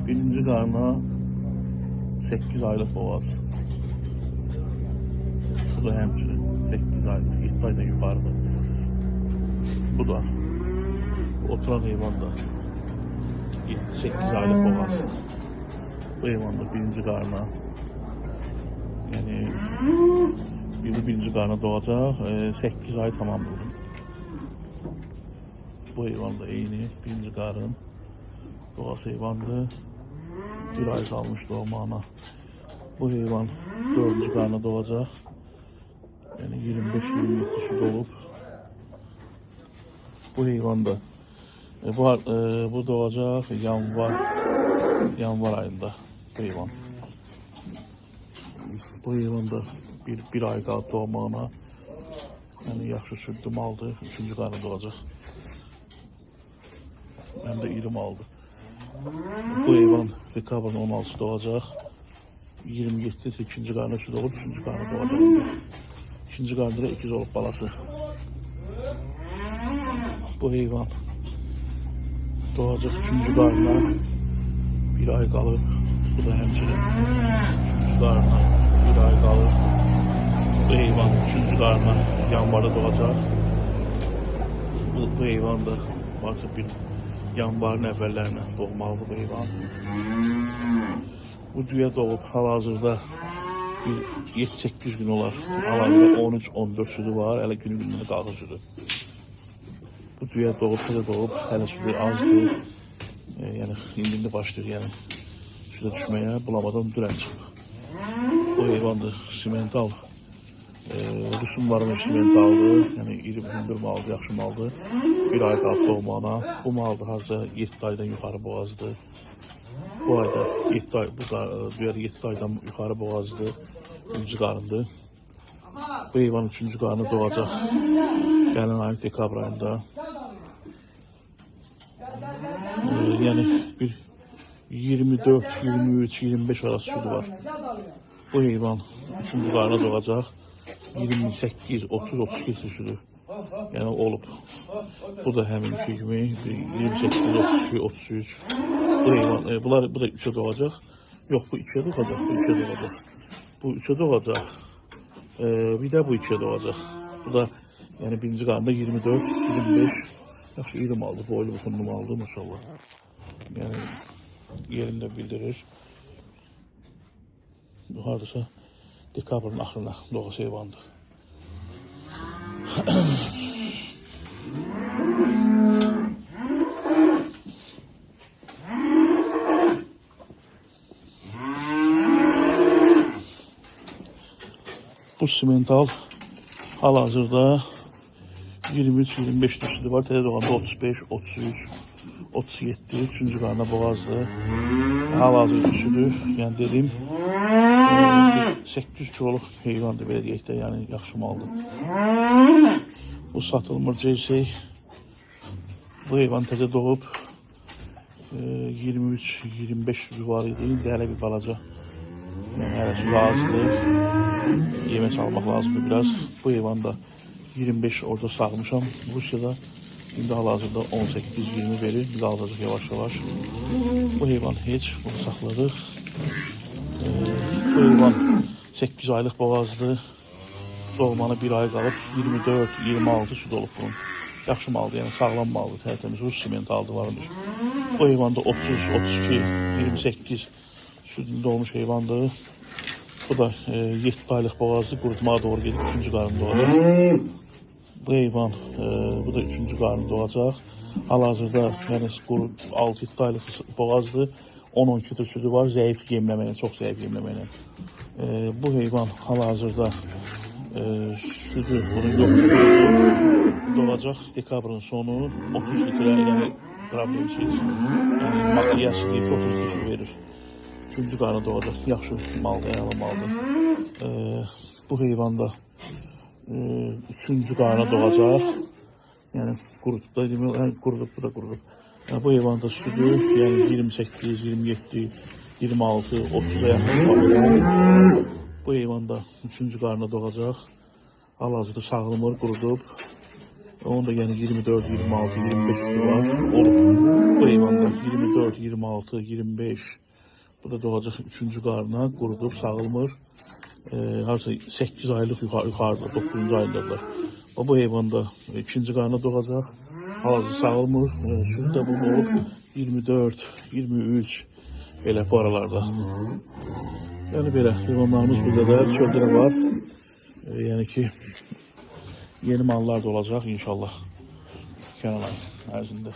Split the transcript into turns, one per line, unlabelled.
Birinci karnı 8 aylık boğaz. Bu da hemçinin 8 aylık, 7 aydan yukarıda. Bu da oturan hayvanda 8 aylık boğaz. Bu hayvanda birinci karnı. Yani birinci karnı doğacak, 8 ay tamamladı. Bu hayvanda eyni birinci karın doğası hayvandı. Bir ay kalmış doğumuna. Bu hayvan 4. karnı doğacak. Yani 25-27 süt olup. Bu hayvan da bu doğacak yanvar ayında bu hayvan. Bu hayvan da bir ay kaldı doğumuna. Yani yaxşı sütüm aldı. 3. karnı doğacak. Hem de irim aldı. Bu hayvan dekabrın 16 doğacak. 27'de 2. karnı süt olup 3. karnı doğacak. 2. karnında da ikiz olup balası. Bu hayvan doğacak 3. karnına bir ay kalır. Bu da hemçinin 3. karnına bir ay kalır. Bu hayvan 3. karnına yanvarda doğacak. Bu hayvan da varsa bir yanvarın evvellerine doğmalı bu hayvan. Bu düğe doğup hal-hazırda 7-8 gün olar. Hal-hazırda 13-14 sütü var. Hələ günü qalğı sütü. Bu düğe doğup, hələ sütü azdır. Yani indi başlayır yani sütə düşməyə. Bulamadan dünən çıxıb. Bu hayvandır simental. Rüsum varmış simentaldır. Yani iri hündür maldır, yaxşı maldır. Bir ay qalıb doğmağına. Bu maldır harca 7 aydan yuxarı boğazdır. Bu ayda 7 ay, bu 7 aydan yuxarı boğazdır. 3. karındır. Bu hayvan 3. karnı doğacaq. Gələn ayın dekabr ayında. Yani bir 24, 23, 25 arası sütü var. Bu hayvan 3. karnı doğacaq. 28, 30, 32 sütü. Yani olup. Bu da həmin kimi 28, 32, 33. Bu hayvan, bu da 3'e doğacaq. Yok, bu 2'ye doğacaq. Bu 3'e doğacaq. Bu 3'e doğacaq. Bir de bu 2'ye doğacaq. Bu da yani birinci karnında 24, 25. Yaxşı irim aldı. Boylu butunum aldı maşallah. Yani yerinde bildirir. Bu hardasa dekabrın axırına doğası hayvandır. Bu simental hal-hazırda 23-25 sütü var. Təzə doğanda 35, 33, 37, 3. karnına boğazdır. Hal-hazırda sütü, yani dedim 800 kiloluk heyvandır belə deyək də, yəni yaxşı maldır. Bu satılmır cəysək. Bu heyvan təzə doğub 23-25 sütü var idi. İndi hələ bir balaca. Yəni hələ sütü azdır. Yemək almaq lazımdır biraz. Bu heyvan da 25 orada sağmışam. Rusya'da indi hal-hazırda 18-20 verir. Biz alacağıq yavaş-yavaş. Bu heyvan heç, bunu saxladıq. Bu heyvan 8 aylık boğazdır. Doğumana bir ay qalıb 24-26 süt olub bunun. Yaxşı maldır, yəni sağlam maldır, tərtəmiz Rus simentaldır varmış. Bu heyvanda 30, 32, 28 sütündə olmuş heyvandır. Bu da 7 aylık boğazdır, qurutmağa doğru gedib 3. karnı doğacaq. Bu heyvan, bu da 3. karnı doğacaq. Hal-hazırda yəni 6-7 aylık boğazdır. 10-12 sütü var, zəif yemləməklə, çox zəif yemləməklə. Bu heyvan hal-hazırda sütü bunun yoxdur. Doğacaq dekabrın sonu 30 litre, yəni problemsiz. Yəni makiyyasız 30 litre verir. 3. karnı doğacaq, yaxşı maldır, əla maldır. Bu heyvan da 3. karnı doğacaq. Yəni qurutub da demək, qurudub, bu da qurudub. Bu heyvanda sütü yani 28, 27, 26, 30'a yaxın. Bu heyvanda 3. karnı doğacaq. Hal-hazırda sağlamır, qurudub. Onun da yani 24, 26, 25 sütü var. Olup bu heyvanda 24, 26, 25. Bu da doğacak 3. qarına qurudub, sağılmır. Harca 8 aylıq yuxarıda, 9. ayındadır. Bu heyvanda 2. qarına doğacaq. Hal-hazırda sağılmır. Sütü də bunun olub 24, 23 belə bu aralarda. Yəni belə heyvanlarımız burada da çöldə də var. Yəni ki yeni mallar da olacaq inşallah. Kenan ayı ərzində.